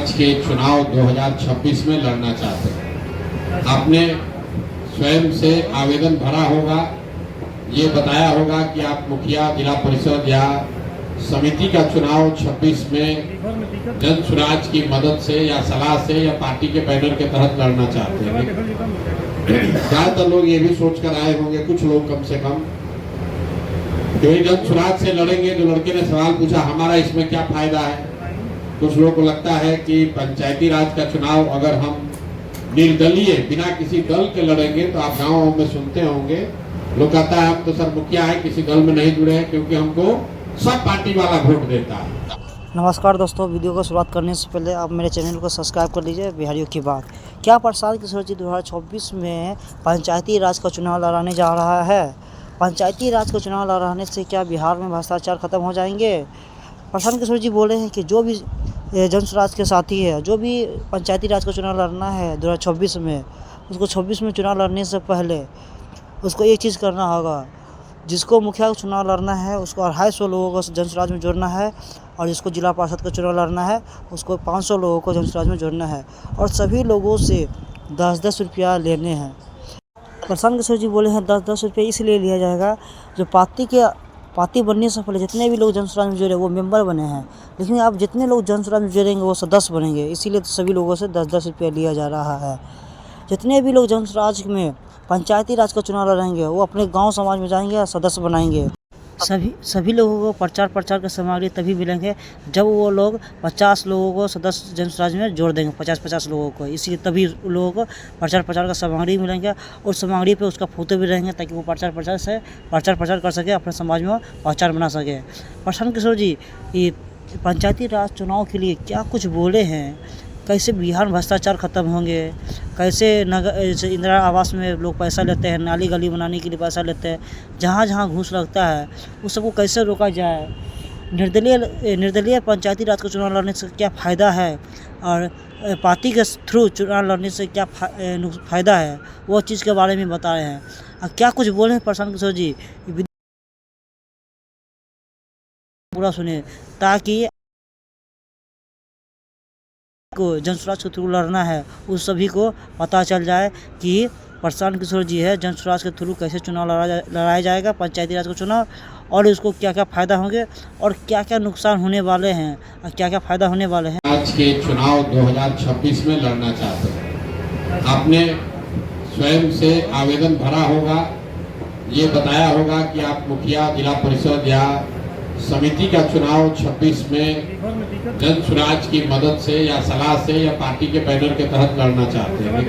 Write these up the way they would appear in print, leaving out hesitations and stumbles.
आज के चुनाव 2026 में लड़ना चाहते हैं। आपने स्वयं से आवेदन भरा होगा, ये बताया होगा कि आप मुखिया, जिला परिषद या समिति का चुनाव 26 में जन स्वराज की मदद से या सलाह से या पार्टी के बैनर के तहत लड़ना चाहते हैं। ज्यादातर लोग ये भी सोच कर आए होंगे, कुछ लोग कम से कम, कि जन स्वराज से लड़ेंगे। जो लड़के ने सवाल पूछा, हमारा इसमें क्या फायदा है। कुछ लोगों को लगता है कि पंचायती राज का चुनाव अगर हम निर्दलीय बिना किसी दल के लड़ेंगे, तो आप गाँव में सुनते होंगे लोग कहता है हम तो सर मुखिया है, किसी दल में नहीं जुड़े हैं, क्योंकि हमको सब पार्टी वाला वोट देता है। नमस्कार दोस्तों, वीडियो को शुरुआत करने से पहले आप मेरे चैनल को सब्सक्राइब कर लीजिए। बिहारियों की बात, क्या प्रशांत किशोर जी 2024 में पंचायती राज का चुनाव लड़ाने जा रहा है? पंचायती राज का चुनाव लड़ाने से क्या बिहार में भ्रष्टाचार खत्म हो जाएंगे? प्रशांत किशोर जी बोले हैं कि जो भी जन स्वराज के साथी है, जो भी पंचायती राज का चुनाव लड़ना है 2026 में, उसको 26 में चुनाव लड़ने से पहले उसको एक चीज़ करना होगा। जिसको मुखिया का चुनाव लड़ना है उसको 250 लोगों को जन स्वराज में जोड़ना है, और जिसको जिला पार्षद का चुनाव लड़ना है उसको 500 लोगों को जन स्वराज में जोड़ना है, और सभी लोगों से 10-10 रुपया लेने हैं। प्रशांत किशोर जी बोले हैं 10-10 रुपये इसलिए लिया जाएगा, जो पार्टी बनने से पहले जितने भी लोग जन स्वराज में जुड़े वो मेंबर बने हैं, लेकिन अब जितने लोग जन स्वराज में जुड़ेंगे वो सदस्य बनेंगे, इसीलिए सभी लोगों से 10-10 रुपया लिया जा रहा है। जितने भी लोग जन स्वराज में पंचायती राज का चुनाव लड़ेंगे वो अपने गांव समाज में जाएंगे और सदस्य बनाएंगे। सभी लोगों को प्रचार की सामग्री तभी मिलेंगे जब वो लोग 50 लोगों को सदस्य जन स्वराज में जोड़ देंगे, 50-50 लोगों को। इसी तभी लोगों को प्रचार का सामग्री मिलेंगे, और सामग्री पे उसका फोटो भी रहेंगे, ताकि वो प्रचार कर सके, अपने समाज में पहचान बना सके। प्रशांत किशोर जी ये पंचायती राज चुनाव के लिए क्या कुछ बोले हैं, कैसे बिहार में भ्रष्टाचार खत्म होंगे, कैसे इंदिरा आवास में लोग पैसा लेते हैं, नाली गली बनाने के लिए पैसा लेते हैं, जहाँ घूस लगता है उस सबको कैसे रोका जाए, निर्दलीय पंचायती राज का चुनाव लड़ने से क्या फ़ायदा है, और पार्टी के थ्रू चुनाव लड़ने से क्या फ़ायदा है, वो चीज़ के बारे में बता रहे हैं। और क्या कुछ बोले हैं प्रशांत किशोर जी, पूरा सुनिए, ताकि को जन स्वराज के थ्रू लड़ना है उस सभी को पता चल जाए कि प्रशांत किशोर जी है जन स्वराज के थ्रू कैसे चुनाव लड़ाया जाएगा, पंचायती राज का चुनाव, और उसको क्या क्या फ़ायदा होंगे और क्या क्या नुकसान होने वाले हैं और क्या क्या फ़ायदा होने वाले हैं। आज के चुनाव 2026 में लड़ना चाहते हैं। आपने स्वयं से आवेदन भरा होगा, ये बताया होगा कि आप मुखिया, जिला परिषद या समिति का चुनाव 26 में जन स्वराज की मदद से या सलाह से या पार्टी के बैनर के तहत लड़ना चाहते हैं।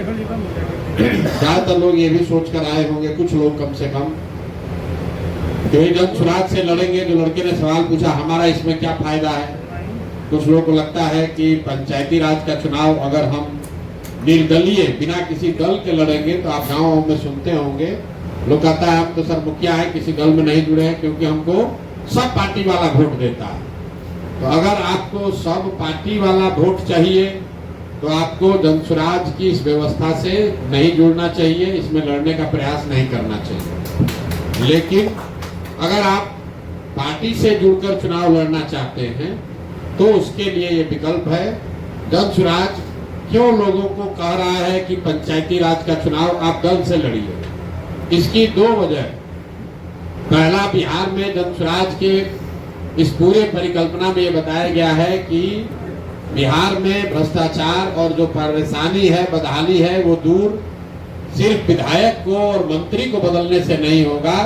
ज्यादातर लोग ये भी सोच कर आए होंगे, कुछ लोग कम से कम, कि जन स्वराज से लड़ेंगे। जो लड़के ने सवाल पूछा, हमारा इसमें क्या फायदा है। कुछ लोगों को लगता है कि पंचायती राज का चुनाव अगर हम निर्दलीय बिना किसी दल के लड़ेंगे, तो आप गाँव में सुनते होंगे लोग कहता है हम तो सर मुखिया है, किसी दल में नहीं जुड़े हैं, क्योंकि हमको सब पार्टी वाला वोट देता है। तो अगर आपको सब पार्टी वाला वोट चाहिए तो आपको जन स्वराज की इस व्यवस्था से नहीं जुड़ना चाहिए, इसमें लड़ने का प्रयास नहीं करना चाहिए। लेकिन अगर आप पार्टी से जुड़कर चुनाव लड़ना चाहते हैं तो उसके लिए ये विकल्प है। जन स्वराज क्यों लोगों को कह रहा है कि पंचायती राज का चुनाव आप दल से लड़िए, इसकी 2 वजह। पहला, बिहार में जन स्वराज के इस पूरे परिकल्पना में ये बताया गया है कि बिहार में भ्रष्टाचार और जो परेशानी है, बदहाली है, वो दूर सिर्फ विधायक को और मंत्री को बदलने से नहीं होगा।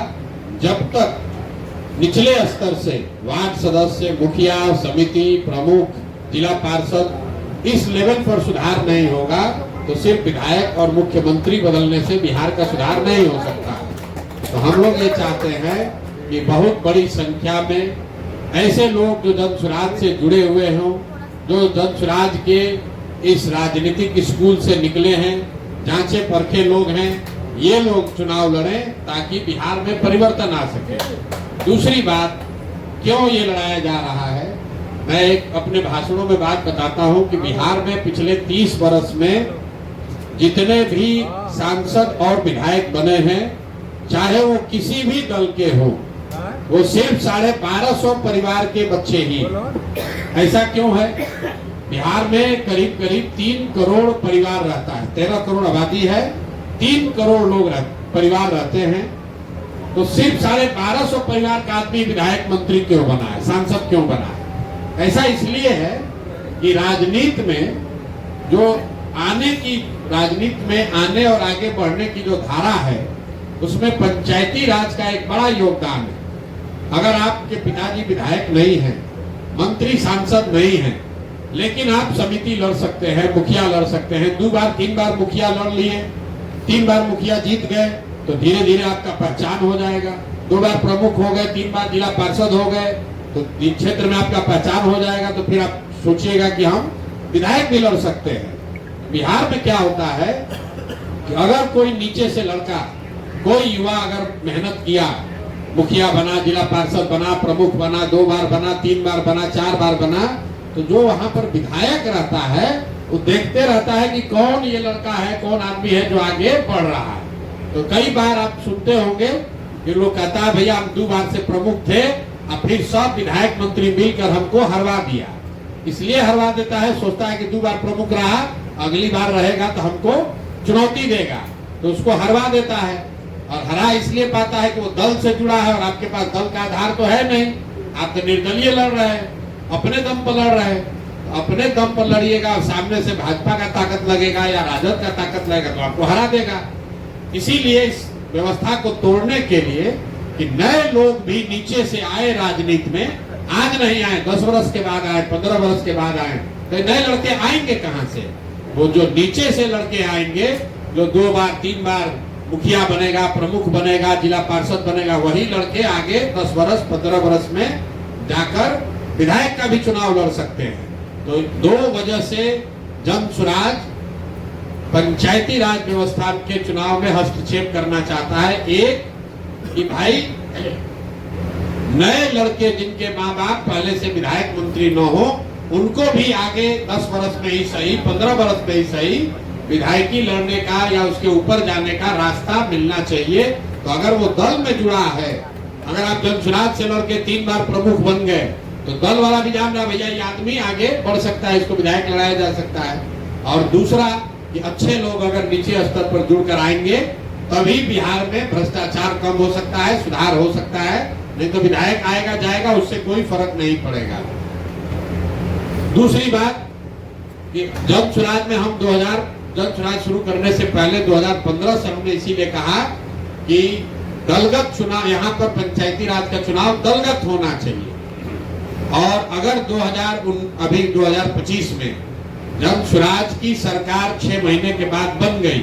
जब तक निचले स्तर से वार्ड सदस्य, मुखिया, समिति प्रमुख, जिला पार्षद इस लेवल पर सुधार नहीं होगा, तो सिर्फ विधायक और मुख्यमंत्री बदलने से बिहार का सुधार नहीं हो सकता। तो हम लोग ये चाहते हैं कि बहुत बड़ी संख्या में ऐसे लोग जो जन स्वराज से जुड़े हुए हों, जो जन स्वराज के इस राजनीतिक स्कूल से निकले हैं, जांचे परखे लोग हैं, ये लोग चुनाव लड़ें ताकि बिहार में परिवर्तन आ सके। दूसरी बात, क्यों ये लड़ाया जा रहा है, मैं एक अपने भाषणों में बात बताता हूं कि बिहार में पिछले 30 वर्ष में जितने भी सांसद और विधायक बने हैं, चाहे वो किसी भी दल के हो, वो सिर्फ 1250 परिवार के बच्चे ही। ऐसा क्यों है? बिहार में करीब करीब 3 करोड़ परिवार रहता है, 13 करोड़ आबादी है, 3 करोड़ लोग परिवार रहते हैं। तो सिर्फ 1250 परिवार का आदमी विधायक मंत्री क्यों बना है, सांसद क्यों बना है? ऐसा इसलिए है कि राजनीति में जो राजनीति में आने और आगे बढ़ने की जो धारा है, उसमें पंचायती राज का एक बड़ा योगदान है। अगर आपके पिताजी विधायक नहीं हैं, मंत्री सांसद नहीं हैं, लेकिन आप समिति लड़ सकते हैं, मुखिया लड़ सकते हैं। 2 बार 3 बार मुखिया लड़ लिए, 3 बार मुखिया जीत गए तो धीरे धीरे आपका पहचान हो जाएगा। 2 बार प्रमुख हो गए, 3 बार जिला पार्षद हो गए तो क्षेत्र में आपका पहचान हो जाएगा। तो फिर आप सोचिएगा कि हम विधायक भी लड़ सकते हैं। बिहार में क्या होता है कि अगर कोई नीचे से लड़का, कोई युवा अगर मेहनत किया, मुखिया बना, जिला पार्षद बना, प्रमुख बना, 2 बार बना, 3 बार बना, 4 बार बना, तो जो वहां पर विधायक रहता है वो देखते रहता है कि कौन ये लड़का है, कौन आदमी है जो आगे बढ़ रहा है। तो कई बार आप सुनते होंगे कि लोग कहता है भैया हम 2 बार से प्रमुख थे, अब फिर सब विधायक मंत्री मिलकर हमको हरवा दिया। इसलिए हरवा देता है, सोचता है कि 2 बार प्रमुख रहा, अगली बार रहेगा तो हमको चुनौती देगा, तो उसको हरवा देता है। और हरा इसलिए पाता है कि वो दल से जुड़ा है और आपके पास दल का आधार तो है नहीं, आप तो निर्दलीय लड़ रहे हैं, अपने दम पर लड़ रहे हैं। तो अपने दम पर लड़िएगा और सामने से भाजपा का ताकत लगेगा या राजद का ताकत लगेगा तो आपको हरा देगा। इसीलिए इस व्यवस्था को तोड़ने के लिए कि नए लोग भी नीचे से आए राजनीति में, आज नहीं आए, 10 वर्ष के बाद आए, 15 वर्ष के बाद आए, तो नए लड़के आएंगे कहां से? वो जो नीचे से लड़के आएंगे, जो 2 बार 3 बार मुखिया बनेगा, प्रमुख बनेगा, जिला पार्षद बनेगा, वही लड़के आगे 10 वर्ष 15 वर्ष में जाकर विधायक का भी चुनाव लड़ सकते हैं। तो 2 वजह से जन स्वराज पंचायती राज व्यवस्था के चुनाव में हस्तक्षेप करना चाहता है। एक कि भाई नए लड़के जिनके माँ बाप पहले से विधायक मंत्री न हो, उनको भी आगे 10 वर्ष में ही सही, 15 वर्ष में ही सही, विधायकी लड़ने का या उसके ऊपर जाने का रास्ता मिलना चाहिए। तो अगर वो दल में जुड़ा है, अगर आप जन स्वराज से लड़के 3 बार प्रमुख बन गए तो दल वाला भी जान रहा भैया ये आदमी आगे बढ़ सकता है, इसको विधायक लड़ाया जा सकता है। और दूसरा कि अच्छे लोग अगर नीचे स्तर पर जुड़कर आएंगे तभी बिहार में भ्रष्टाचार कम हो सकता है, सुधार हो सकता है। नहीं तो विधायक आएगा जाएगा, उससे कोई फर्क नहीं पड़ेगा। दूसरी बात कि जन स्वराज में हम जन स्वराज शुरू करने से पहले 2015 से हमने इसीलिए कहा कि दलगत चुनाव, यहाँ पर पंचायती राज का चुनाव दलगत होना चाहिए। और अगर 2025 में जन स्वराज की सरकार 6 महीने के बाद बन गई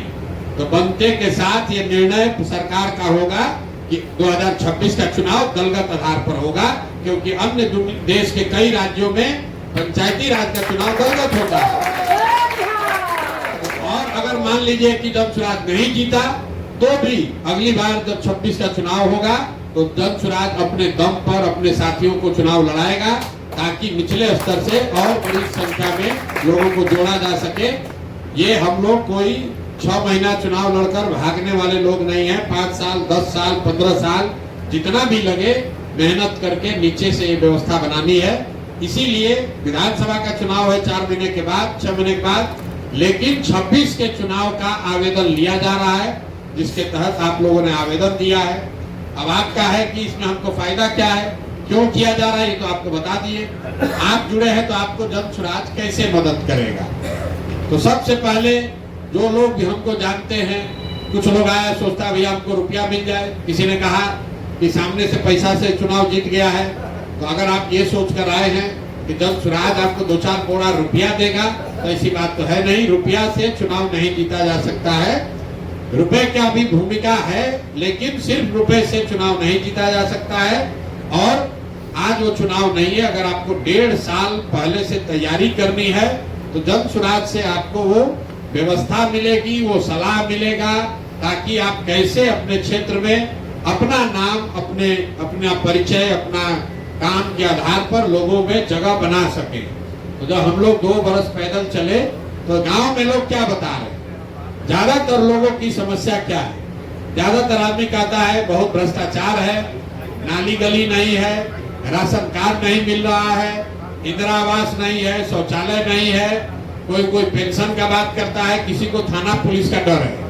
तो बनते के साथ ये निर्णय सरकार का होगा कि 2026 का चुनाव दलगत आधार पर होगा, क्योंकि अन्य देश के कई राज्यों में पंचायती राज का चुनाव दलगत होता है। और अगर मान लीजिए कि जन स्वराज नहीं जीता तो भी अगली बार जब 26 का चुनाव होगा तो जन स्वराज अपने दम पर अपने साथियों को चुनाव लड़ाएगा, ताकि निचले स्तर से और बड़ी संख्या में लोगों को जोड़ा जा सके। ये हम लोग कोई 6 महीना चुनाव लड़कर भागने वाले लोग नहीं हैं। 5 साल, 10 साल, 15 साल, जितना भी लगे मेहनत करके नीचे से ये व्यवस्था बनानी है। इसीलिए विधानसभा का चुनाव है 4 महीने के बाद, 6 महीने के बाद, लेकिन 26 के चुनाव का आवेदन लिया जा रहा है, जिसके तहत आप लोगों ने आवेदन दिया है। अब आपका है कि इसमें हमको फायदा क्या है, क्यों किया जा रहा है, ये तो आपको बता दिए। आप जुड़े हैं तो आपको जन स्वराज कैसे मदद करेगा। तो सबसे पहले जो लोग भी हमको जानते हैं, कुछ लोग आया सोचता है भैया हमको रुपया मिल जाए, किसी ने कहा कि सामने से पैसा से चुनाव जीत गया है। तो अगर आप ये सोच कर आए हैं कि जन स्वराज आपको 2-4 बोरा रुपया देगा, तो ऐसी बात तो है नहीं। रुपया से चुनाव नहीं जीता जा सकता है। रुपए का भी भूमिका है, लेकिन सिर्फ रुपए से चुनाव नहीं जीता जा सकता है। और आज वो चुनाव नहीं है। अगर आपको 1.5 साल पहले से तैयारी करनी है तो जन स्वराज से आपको वो व्यवस्था मिलेगी, वो सलाह मिलेगा, ताकि आप कैसे अपने क्षेत्र में अपना नाम, अपना परिचय, अपना काम के आधार पर लोगों में जगह बना सके। तो जब हम लोग 2 बरस पैदल चले तो गांव में लोग क्या बता रहे, ज्यादातर लोगों की समस्या क्या है? ज्यादातर आदमी कहता है बहुत भ्रष्टाचार है, नाली गली नहीं है, राशन कार्ड नहीं मिल रहा है, इंदिरा आवास नहीं है, शौचालय नहीं है, कोई पेंशन का बात करता है, किसी को थाना पुलिस का डर है।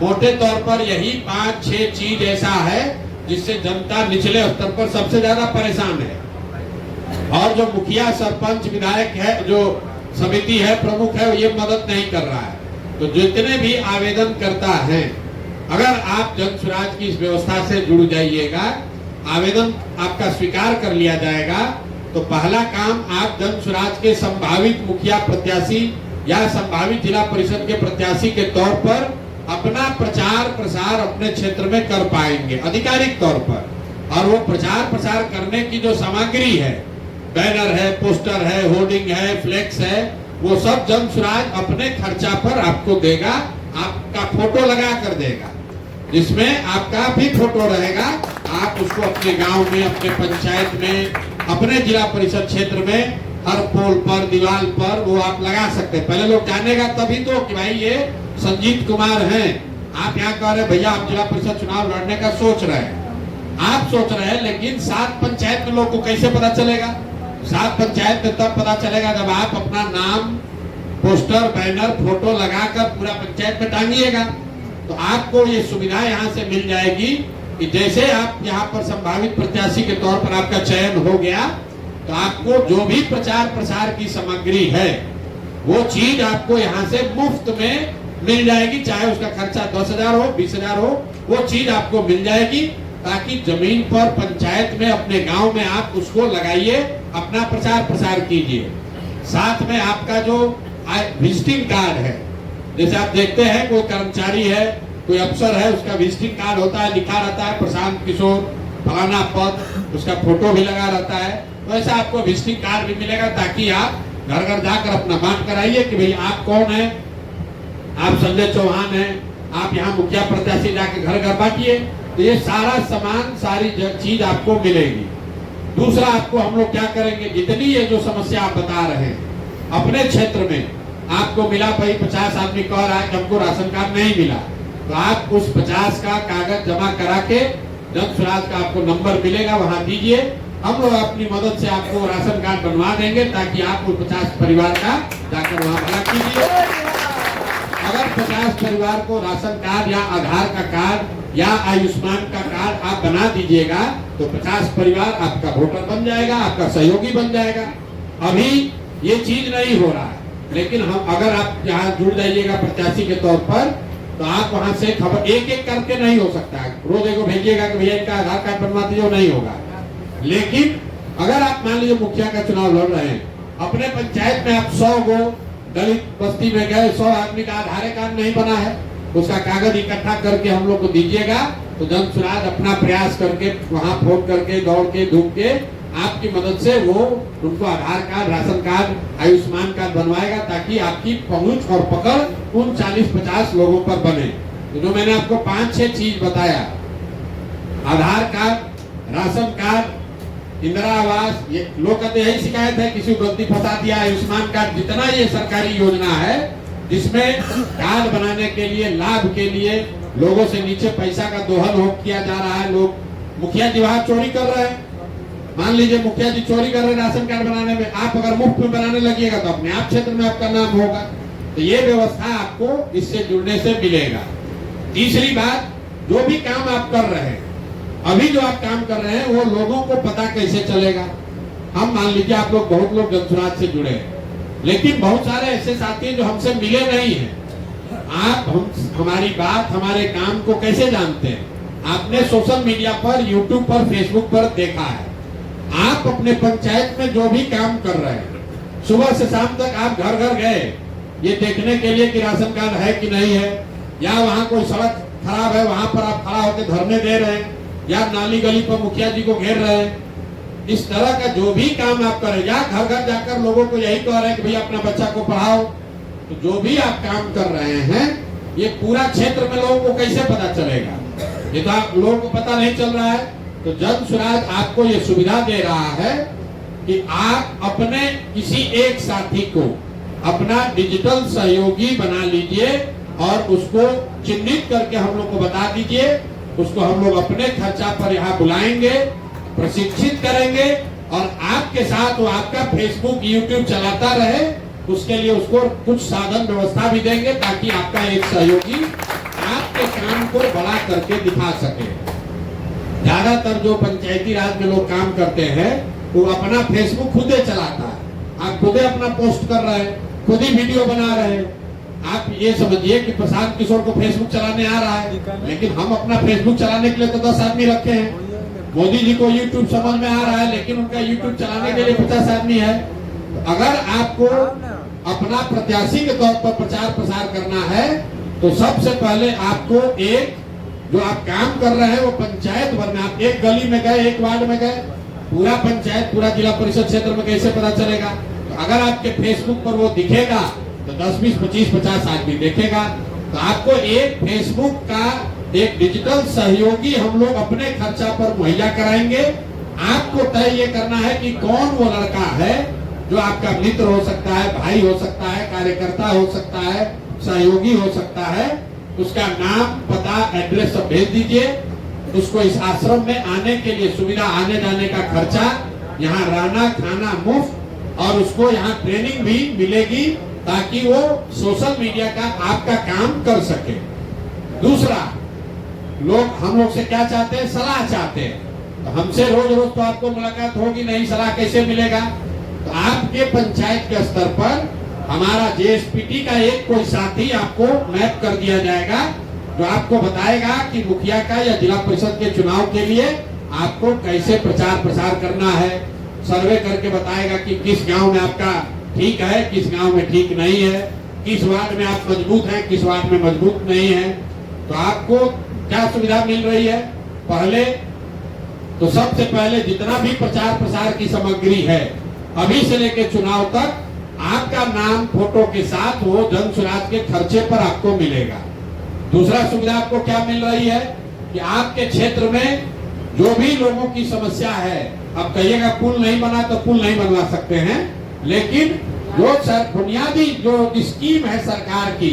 मोटे तौर पर यही 5-6 चीज ऐसा है जिससे जनता निचले स्तर पर सबसे ज्यादा परेशान है। और जो मुखिया, सरपंच, विधायक है, जो समिति है, प्रमुख है, ये मदद नहीं कर रहा है। तो जितने भी आवेदन करता है, अगर आप जन स्वराज की इस व्यवस्था से जुड़ जाइएगा, आवेदन आपका स्वीकार कर लिया जाएगा, तो पहला काम आप जन स्वराज के संभावित मुखिया प्रत्याशी या संभावित जिला परिषद के प्रत्याशी के तौर पर अपना प्रचार प्रसार अपने क्षेत्र में कर पाएंगे आधिकारिक तौर पर। और वो प्रचार प्रसार करने की जो सामग्री है, बैनर है, पोस्टर है, होर्डिंग है, फ्लेक्स है, वो सब जन स्वराज अपने खर्चा पर आपको देगा, आपका फोटो लगा कर देगा, जिसमें आपका भी फोटो रहेगा। आप उसको अपने गांव में, अपने पंचायत में, अपने जिला परिषद क्षेत्र में हर पोल पर, दीवार पर वो आप लगा सकते हैं। पहले लोग जानेगा तभी तो कि भाई ये संजीत कुमार हैं। आप यहाँ कह रहे भैया आप जिला परिषद चुनाव लड़ने का सोच रहे हैं, आप सोच रहे हैं, लेकिन 7 पंचायत में लोग को कैसे पता चलेगा? 7 पंचायत में तब पता चलेगा जब आप अपना नाम, पोस्टर, बैनर, फोटो लगाकर पूरा पंचायत में टांगिएगा। तो आपको ये सुविधा यहाँ से मिल जाएगी कि जैसे आप यहाँ पर संभावित प्रत्याशी के तौर पर आपका चयन हो गया, तो आपको जो भी प्रचार प्रसार की सामग्री है वो चीज आपको यहाँ से मुफ्त में मिल जाएगी। चाहे उसका खर्चा 10,000 हो, 20,000 हो, वो चीज आपको मिल जाएगी, ताकि जमीन पर पंचायत में, अपने गांव में आप उसको लगाइए, अपना प्रचार प्रसार कीजिए। साथ में आपका जो विजिटिंग कार्ड है, जैसे आप देखते हैं कोई कर्मचारी है, कोई अफसर है, उसका विजिटिंग कार्ड होता है, लिखा रहता है प्रशांत किशोर फलाना पद, उसका फोटो भी लगा रहता है। वैसा आपको विजिटिंग कार्ड भी मिलेगा, ताकि आप घर घर जाकर अपना बात कराइए कि भाई आप कौन है, आप संजय चौहान हैं, आप यहाँ मुखिया प्रत्याशी, जाके घर घर बांटिए। तो ये सारा सामान, सारी चीज आपको मिलेगी। दूसरा, आपको हम लोग क्या करेंगे, जितनी ये जो समस्या आप बता रहे हैं अपने क्षेत्र में आपको मिला, भाई 50 आदमी कह रहा है कि हमको राशन कार्ड नहीं मिला, तो आप उस 50 का कागज जमा करा के जन स्वराज का आपको नंबर मिलेगा, वहां दीजिए। हम लोग अपनी मदद से आपको राशन कार्ड बनवा देंगे, ताकि आप उस 50 परिवार का जाकर वहां भला कीजिए। अगर 50 परिवार को राशन कार्ड या आधार का कार्ड या आयुष्मान का कार्ड आप बना दीजिएगा, तो 50 परिवार आपका वोटर बन जाएगा, आपका सहयोगी बन जाएगा। अभी ये चीज नहीं हो रहा है, लेकिन हम अगर आप यहाँ जुड़ जाइएगा प्रत्याशी के तौर पर, तो आप वहां से खबर एक एक करके नहीं हो सकता है, रोज एक भेजिएगा कि भैया इनका आधार कार्ड बनवा दीजिए, नहीं होगा। लेकिन अगर आप मान लीजिए मुखिया का चुनाव लड़ रहे हैं, अपने पंचायत में आप 100 गो दलित बस्ती में गए, 100 आदमी का आधार कार्ड नहीं बना है, उसका कागज इकट्ठा करके हम लोग को दीजिएगा, तो जन स्वराज अपना प्रयास करके, वहां फोन करके, दौड़ के, धूम के, आपकी मदद से वो उनको Aadhaar card, ration card, Ayushman card बनवाएगा, ताकि आपकी पहुंच और पकड़ उन 40-50 लोगों पर बने। तो जो मैंने आपको 5-6 चीज बताया, आधार कार्ड, राशन कार्ड, इंदिरा आवास, ये लोग कहते यही शिकायत है, किसी को गलती फंसा दिया, आयुष्मान कार्ड, जितना ये सरकारी योजना है जिसमें कार्ड बनाने के लिए, लाभ के लिए लोगों से नीचे पैसा का दोहन हो किया जा रहा है। लोग मुखिया जी वहां चोरी कर रहे हैं, मान लीजिए मुखिया जी चोरी कर रहे हैं राशन कार्ड बनाने में, आप अगर मुफ्त में बनाने लगिएगा तो अपने आप क्षेत्र में आपका नाम होगा। तो ये व्यवस्था आपको इससे जुड़ने से मिलेगा। तीसरी बात, जो भी काम आप कर रहे हैं, अभी जो आप काम कर रहे हैं, वो लोगों को पता कैसे चलेगा? हम मान लीजिए आप लोग, बहुत लोग जन स्वराज से जुड़े हैं, लेकिन बहुत सारे ऐसे साथी हैं जो हमसे मिले नहीं हैं। आप हमारी बात, हमारे काम को कैसे जानते हैं? आपने सोशल मीडिया पर, यूट्यूब पर, फेसबुक पर देखा है। आप अपने पंचायत में जो भी काम कर रहे हैं, सुबह से शाम तक आप घर घर गए ये देखने के लिए कि राशन कार्ड है कि नहीं है, या वहाँ कोई सड़क खराब है, वहां पर आप खड़ा होकर धरने दे रहे हैं, या नाली गली पर मुखिया जी को घेर रहे हैं। इस तरह का जो भी काम आप करें, या घर घर जाकर लोगों को यही कह रहे हैं कि भैया अपना बच्चा को पढ़ाओ, तो जो भी आप काम कर रहे हैं, ये पूरा क्षेत्र में लोगों को कैसे पता चलेगा? ये तो आप लोगों को पता नहीं चल रहा है। तो जन स्वराज आपको ये सुविधा दे रहा है कि आप अपने किसी एक साथी को अपना डिजिटल सहयोगी बना लीजिए, और उसको चिन्हित करके हम लोग को बता दीजिए। उसको हम लोग अपने खर्चा पर यहाँ बुलाएंगे, प्रशिक्षित करेंगे, और आपके साथ वो आपका फेसबुक यूट्यूब चलाता रहे, उसके लिए उसको कुछ साधन व्यवस्था भी देंगे ताकि आपका एक सहयोगी आपके काम को बड़ा करके दिखा सके। ज्यादातर जो पंचायती राज में लोग काम करते हैं वो अपना फेसबुक खुद ही चलाता है। आप खुद ही अपना पोस्ट कर रहे हैं, खुद ही वीडियो बना रहे हैं। आप ये समझिए कि प्रशांत किशोर को फेसबुक चलाने आ रहा है, लेकिन हम अपना फेसबुक चलाने के लिए तो 10 आदमी रखे हैं। मोदी जी को यूट्यूब समझ में आ रहा है, लेकिन उनका यूट्यूब चलाने के लिए 50 आदमी है। तो अगर आपको अपना प्रत्याशी के तौर पर प्रचार प्रसार करना है तो सबसे पहले आपको एक जो आप काम कर रहे हैं वो पंचायत भर में, आप एक गली में गए, एक वार्ड में गए, पूरा पंचायत पूरा जिला परिषद क्षेत्र में कैसे पता चलेगा? तो अगर आपके फेसबुक पर वो दिखेगा तो 10, 20, 25, 50 आदमी देखेगा। तो आपको एक फेसबुक का एक डिजिटल सहयोगी हम लोग अपने खर्चा पर मुहैया कराएंगे। आपको तय ये करना है कि कौन वो लड़का है जो आपका मित्र हो सकता है, भाई हो सकता है, कार्यकर्ता हो सकता है, सहयोगी हो सकता है। उसका नाम, पता, एड्रेस सब भेज दीजिए। उसको इस आश्रम में आने के लिए सुविधा, आने जाने का खर्चा, यहाँ रहना खाना मुफ्त, और उसको यहाँ ट्रेनिंग भी मिलेगी ताकि वो सोशल मीडिया का आपका काम कर सके। दूसरा, लोग हम लोग से क्या चाहते हैं? सलाह चाहते हैं। तो हमसे रोज रोज तो आपको मुलाकात होगी नहीं, सलाह कैसे मिलेगा? तो आपके पंचायत के स्तर पर हमारा जेएसपीटी का एक कोई साथी आपको मैप कर दिया जाएगा जो आपको बताएगा कि मुखिया का या जिला परिषद के चुनाव के लिए आपको कैसे प्रचार प्रसार करना है। सर्वे करके बताएगा कि किस गांव में आपका ठीक है, किस गांव में ठीक नहीं है, किस वार्ड में आप मजबूत हैं, किस वार्ड में मजबूत नहीं है। तो आपको क्या सुविधा मिल रही है? पहले तो सबसे पहले जितना भी प्रचार प्रसार की सामग्री है अभी से लेकर चुनाव तक आपका नाम फोटो के साथ वो जन सुराज के खर्चे पर आपको मिलेगा। दूसरा सुविधा आपको क्या मिल रही है कि आपके क्षेत्र में जो भी लोगों की समस्या है, अब कहिएगा पुल नहीं बना तो पुल नहीं बनवा सकते हैं, लेकिन जो बुनियादी जो स्कीम है सरकार की,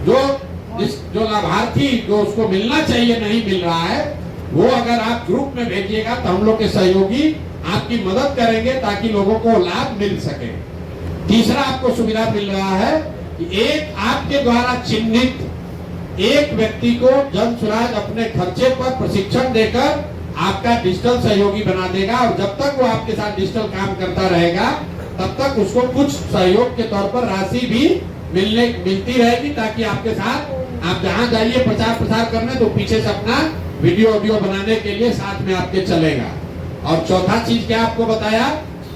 जो लाभार्थी जो उसको मिलना चाहिए नहीं मिल रहा है, वो अगर आप ग्रुप में भेजिएगा तो हम लोग के सहयोगी आपकी मदद करेंगे ताकि लोगों को लाभ मिल सके। तीसरा आपको सुविधा मिल रहा है कि एक आपके द्वारा चिन्हित एक व्यक्ति को जन सुराज अपने खर्चे पर प्रशिक्षण देकर आपका डिजिटल सहयोगी बना देगा, और जब तक वो आपके साथ डिजिटल काम करता रहेगा तब तक उसको कुछ सहयोग के तौर पर राशि भी मिलती रहेगी, ताकि आपके साथ आप जहां जाइए प्रचार प्रसार करने तो पीछे से अपना वीडियो बनाने के लिए साथ में आपके चलेगा। और चौथा चीज क्या आपको बताया,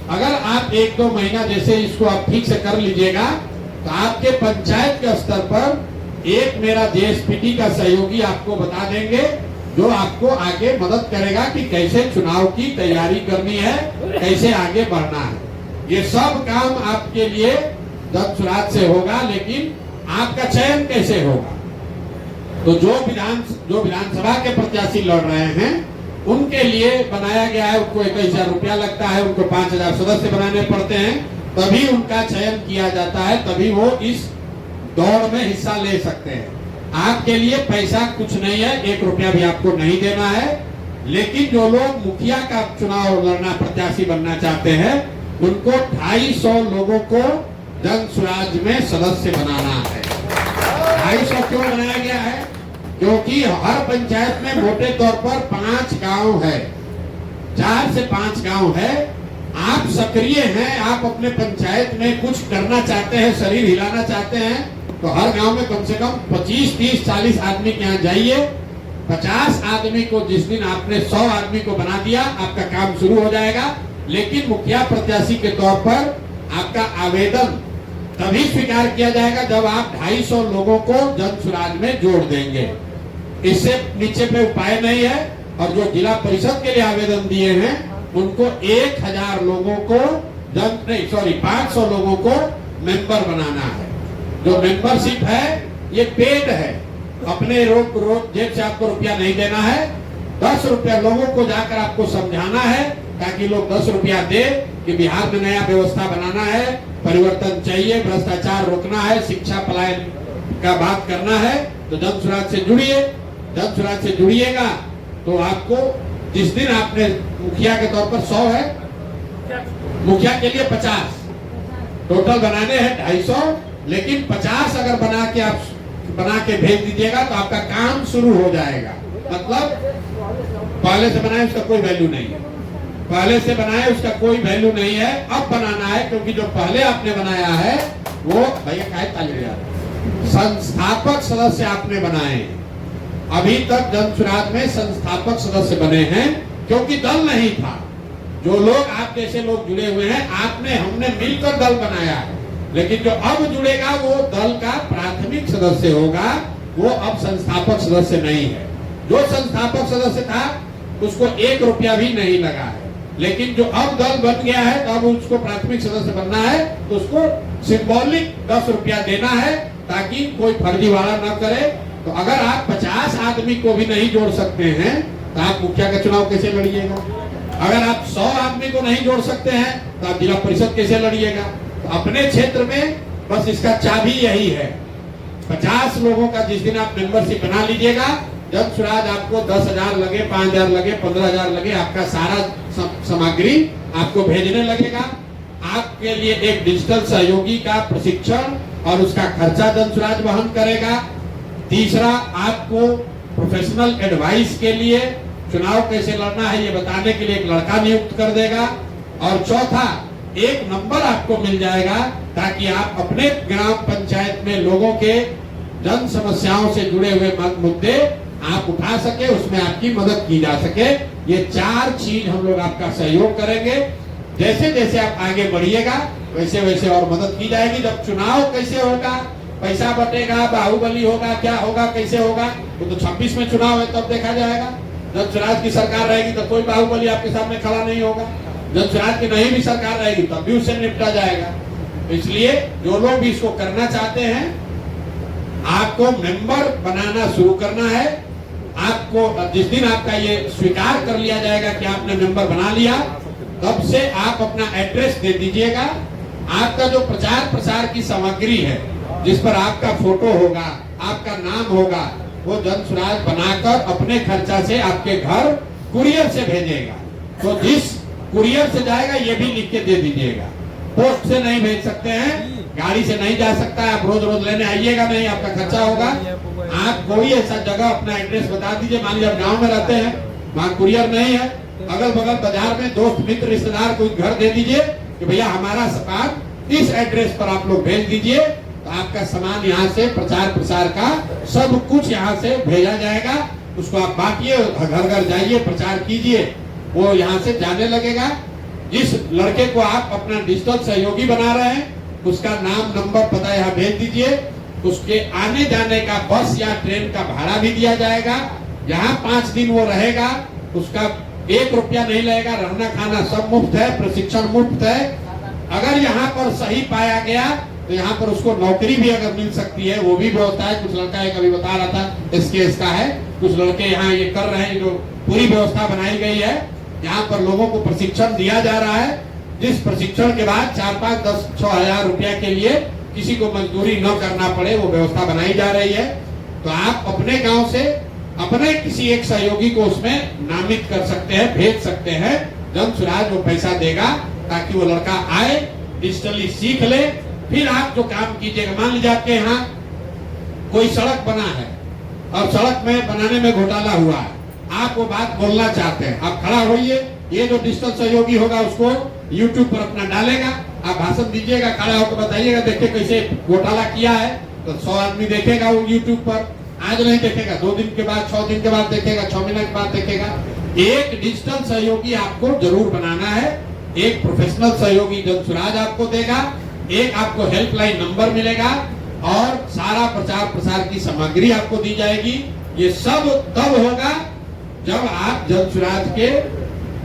अगर आप 1-2 महीना जैसे इसको आप ठीक से कर लीजिएगा तो आपके पंचायत के स्तर पर एक मेरा जेएसपीटी का सहयोगी आपको बता देंगे जो आपको आगे मदद करेगा कि कैसे चुनाव की तैयारी करनी है, कैसे आगे बढ़ना है। ये सब काम आपके लिए जन सुराज से होगा, लेकिन आपका चयन कैसे होगा? तो जो विधानसभा के प्रत्याशी लड़ रहे हैं उनके लिए बनाया गया है, उनको 21,000 रुपया लगता है, उनको 5,000 सदस्य बनाने पड़ते हैं, तभी उनका चयन किया जाता है, तभी वो इस दौड़ में हिस्सा ले सकते हैं। आपके लिए पैसा कुछ नहीं है, 1 रुपया भी आपको नहीं देना है, लेकिन जो लोग मुखिया का चुनाव लड़ना, प्रत्याशी बनना चाहते हैं, उनको 250 लोगों को जन सुराज में सदस्य बनाना है। 250 क्यों बनाया गया है? क्योंकि हर पंचायत में मोटे तौर पर 5 गांव है, 4 से 5 गांव है। आप सक्रिय हैं, आप अपने पंचायत में कुछ करना चाहते हैं, शरीर हिलाना चाहते हैं, तो हर गांव में कम से कम 25, 30, 40 आदमी के यहाँ जाइए। 50 आदमी को जिस दिन आपने 100 आदमी को बना दिया, आपका काम शुरू हो जाएगा। लेकिन मुखिया प्रत्याशी के तौर पर आपका आवेदन तभी स्वीकार किया जाएगा जब आप 250 लोगों को जन सुराज में जोड़ देंगे। इससे नीचे पे उपाय नहीं है। और जो जिला परिषद के लिए आवेदन दिए हैं उनको 1000 लोगों को 500 लोगों को मेंबर बनाना है। जो मेंबरशिप है ये पेड है, अपने रोज जेब से आपको रुपया नहीं देना है। 10 रुपया लोगों को जाकर आपको समझाना है ताकि लोग 10 रुपया दे कि बिहार में नया व्यवस्था बनाना है, परिवर्तन चाहिए, भ्रष्टाचार रोकना है, शिक्षा पलायन का बात करना है। तो जन सुराज से जुड़िए। जन सुराज से जुड़िएगा तो आपको जिस दिन आपने मुखिया के तौर पर 100 है, मुखिया के लिए 50, टोटल बनाने हैं 250, लेकिन 50 अगर बना के भेज दीजिएगा तो आपका काम शुरू हो जाएगा। मतलब पहले से बनाए उसका कोई वैल्यू नहीं है, पहले से बनाए उसका कोई वैल्यू नहीं है, अब बनाना है, क्योंकि जो पहले आपने बनाया है वो भैया संस्थापक सदस्य आपने बनाए हैं। अभी तक जन सुराज में संस्थापक सदस्य बने हैं, क्योंकि दल नहीं था। जो लोग आप जैसे लोग जुड़े हुए हैं, हमने मिलकर दल बनाया है, लेकिन जो अब जुड़ेगा वो दल का प्राथमिक सदस्य होगा, वो अब संस्थापक सदस्य नहीं है। जो संस्थापक सदस्य था उसको 1 रुपया भी नहीं लगा है, लेकिन जो अब दल बन गया है तो अब उसको प्राथमिक सदस्य बनना है, तो उसको सिंबॉलिक 10 रुपया देना है, ताकि कोई फर्जीवाड़ा न करे। तो अगर आप 50 आदमी को भी नहीं जोड़ सकते हैं तो आप मुखिया का चुनाव कैसे लड़िएगा? अगर आप 100 आदमी को नहीं जोड़ सकते हैं तो आप जिला परिषद कैसे लड़िएगा? तो अपने क्षेत्र में बस इसका चाबी यही है, 50 लोगों का जिस दिन आप मेंबरशिप बना लीजिएगा, जन सुराज आपको 10,000 लगे, 5,000 लगे, 15,000 लगे, आपका सारा सामग्री आपको भेजने लगेगा। आपके लिए एक डिजिटल सहयोगी का प्रशिक्षण और उसका खर्चा जन सुराज वहन करेगा। तीसरा, आपको प्रोफेशनल एडवाइस के लिए चुनाव कैसे लड़ना है ये बताने के लिए एक लड़का नियुक्त कर देगा। और चौथा, एक नंबर आपको मिल जाएगा, ताकि आप अपने ग्राम पंचायत में लोगों के जन समस्याओं से जुड़े हुए मुद्दे आप उठा सके, उसमें आपकी मदद की जा सके। ये 4 चीज हम लोग आपका सहयोग करेंगे। जैसे जैसे आप आगे बढ़िएगा वैसे वैसे और मदद की जाएगी। जब चुनाव कैसे होगा, पैसा बटेगा, बाहुबली होगा, क्या होगा, कैसे होगा, वो तो 26 में चुनाव है, तब देखा जाएगा। जब स्वराज की सरकार रहेगी तो कोई बाहुबली आपके सामने खड़ा नहीं होगा। जब स्वराज की नहीं भी सरकार रहेगी तब भी उससे निपटा जाएगा। इसलिए जो लोग भी इसको करना चाहते हैं, आपको मेंबर बनाना शुरू करना है। आपको जिस दिन आपका ये स्वीकार कर लिया जाएगा कि आपने मेंबर बना लिया, तब से आप अपना एड्रेस दे दीजिएगा। आपका जो प्रचार प्रसार की सामग्री है, जिस पर आपका फोटो होगा, आपका नाम होगा, वो जन सुराज बनाकर अपने खर्चा से आपके घर कुरियर से भेजेगा। तो जिस कुरियर से जाएगा ये भी लिख के दे दीजिएगा। पोस्ट से नहीं भेज सकते हैं, गाड़ी से नहीं जा सकता है, आप रोज रोज लेने आइएगा नहीं, आपका खर्चा होगा। आप कोई ऐसा जगह अपना एड्रेस बता दीजिए। मान लीजिए आप गाँव में रहते हैं, वहाँ कुरियर नहीं है, अगल बगल बाजार में दोस्त मित्र रिश्तेदार कोई घर दे दीजिए कि भैया हमारा सामान इस एड्रेस पर आप लोग भेज दीजिए, तो आपका सामान यहाँ से प्रचार प्रसार का सब कुछ यहाँ से भेजा जाएगा। उसको आप बांटिए, घर घर जाइए, प्रचार कीजिए, वो यहाँ से जाने लगेगा। जिस लड़के को आप अपना डिजिटल सहयोगी बना रहे हैं, उसका नाम, नंबर, पता यहाँ भेज दीजिए। उसके आने जाने का बस या ट्रेन का भाड़ा भी दिया जाएगा। यहाँ 5 दिन वो रहेगा, उसका 1 रुपया नहीं लगेगा, रहना खाना सब मुफ्त है, प्रशिक्षण मुफ्त है। अगर यहाँ पर सही पाया गया तो यहाँ पर उसको नौकरी भी अगर मिल सकती है, वो भी व्यवस्था है। कुछ लड़का एक अभी बता रहा था SKS का है, कुछ लड़के यहाँ ये कर रहे हैं, जो पूरी व्यवस्था बनाई गई है। यहाँ पर लोगों को प्रशिक्षण दिया जा रहा है, जिस प्रशिक्षण के बाद 4, 5, 10, 6 हजार रुपया के लिए किसी को मजदूरी न करना पड़े, वो व्यवस्था बनाई जा रही है। तो आप अपने गांव से अपने किसी एक सहयोगी को उसमें नामित कर सकते हैं, भेज सकते हैं। जन सुराज वो पैसा देगा ताकि वो लड़का आए, डिजिटली सीख ले। फिर आप जो काम कीजिएगा, मान लीजिए आपके यहाँ कोई सड़क बना है और सड़क में बनाने में घोटाला हुआ है, आप वो बात बोलना चाहते हैं, आप खड़ा होइए। ये जो डिजिटल सहयोगी होगा उसको YouTube पर अपना डालेगा, आप भाषण दीजिएगा, खड़ा होकर बताइएगा, देखिए कैसे घोटाला किया है। तो 100 आदमी देखेगा वो YouTube पर। आज नहीं देखेगा, 2 दिन के बाद, 6 दिन के बाद देखेगा, 6 महीने के बाद देखेगा। एक डिजिटल सहयोगी आपको जरूर बनाना है। एक प्रोफेशनल सहयोगी जन सुराज आपको देगा, एक आपको हेल्पलाइन नंबर मिलेगा और सारा प्रचार प्रसार की सामग्री आपको दी जाएगी। ये सब तब होगा जब आप जन सुराज के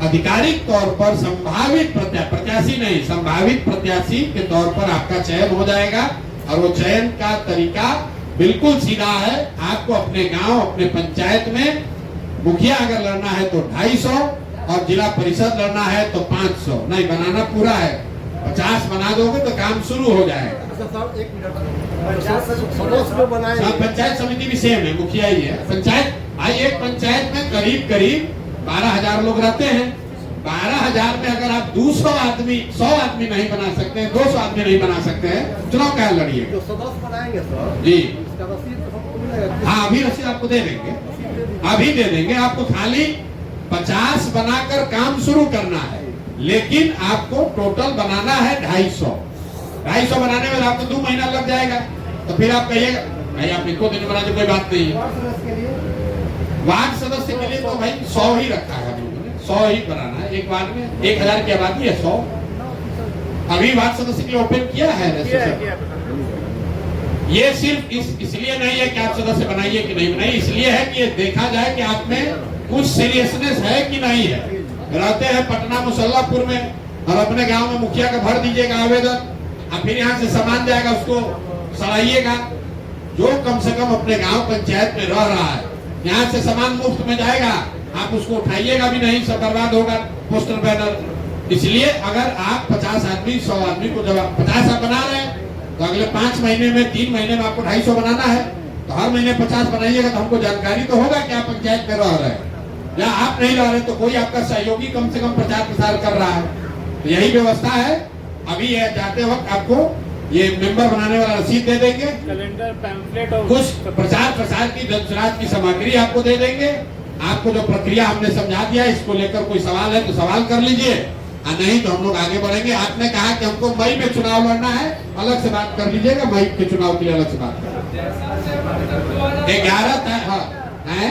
आधिकारिक तौर पर संभावित प्रत्याशी नहीं, संभावित प्रत्याशी के तौर पर आपका चयन हो जाएगा। और वो चयन का तरीका बिल्कुल सीधा है। आपको अपने गांव, अपने पंचायत में मुखिया अगर लड़ना है तो 250 और जिला परिषद लड़ना है तो 500। नहीं, बनाना पूरा है, 50 बना दोगे तो काम शुरू हो जाएगा। पंचायत समिति भी सेम है, मुखिया ही है। पंचायत भाई, एक पंचायत में करीब 12,000 लोग रहते हैं। 12,000 में अगर आप 200 आदमी 100 आदमी नहीं बना सकते हैं, 200 आदमी नहीं बना सकते हैं, चुनाव क्या लड़िए? जो सदस्य बनाएंगे सर जी इसका रसीद तो हमको मिलेगा। हाँ, अभी रसीद आपको दे देंगे, अभी दे देंगे। आपको खाली 50 बनाकर काम शुरू करना है, लेकिन आपको टोटल बनाना है 250 बनाने में आपको 2 महीना लग जाएगा। तो फिर आप कहिएगा भाई आप इनको दिन बना दो, कोई बात नहीं है। वार्ड सदस्य के लिए तो भाई 100 ही रखा है हम लोगों ने, 100 ही बनाना है। एक वार्ड में 1000 की आबादी है, 100 अभी वार्ड सदस्य के लिए ओपन किया है। ये सिर्फ इसलिए नहीं है कि आप सदस्य बनाइए कि नहीं बनाइए, इसलिए है कि ये देखा जाए कि आप में कुछ सीरियसनेस है कि नहीं है। रहते हैं पटना मुसल्लापुर में और अपने गांव में मुखिया का भर दीजिएगा आवेदन, और फिर यहाँ से सामान जाएगा, उसको सड़ाइएगा। जो कम से कम अपने गांव पंचायत में रह रहा है, यहाँ से सामान मुफ्त में जाएगा, आप उसको उठाइएगा भी नहीं, सब बर्बाद होगा पोस्टर बैनर। इसलिए अगर आप 50 आदमी 100 आदमी को जब 50 आप बना रहे हैं तो अगले 5 महीने में 3 महीने में आपको 250 बनाना है, तो हर महीने 50 बनाइएगा। तो हमको जानकारी तो होगा कि आप पंचायत में रह रहे हैं, या आप नहीं रह रहे तो कोई आपका सहयोगी कम से कम प्रचार प्रसार कर रहा है। तो यही व्यवस्था है। अभी ये जाते वक्त आपको ये मेंबर बनाने वाला रसीद दे देंगे, कैलेंडर, पैम्फलेट और कुछ प्रचार प्रसार की जनसुराज की सामग्री आपको दे देंगे। आपको जो प्रक्रिया हमने समझा दिया, इसको लेकर कोई सवाल है तो सवाल कर लीजिए, और नहीं तो हम लोग आगे बढ़ेंगे। आपने कहा कि हमको मई में चुनाव लड़ना है, अलग से बात कर लीजिएगा, मई के चुनाव के लिए अलग से बात कर 11 है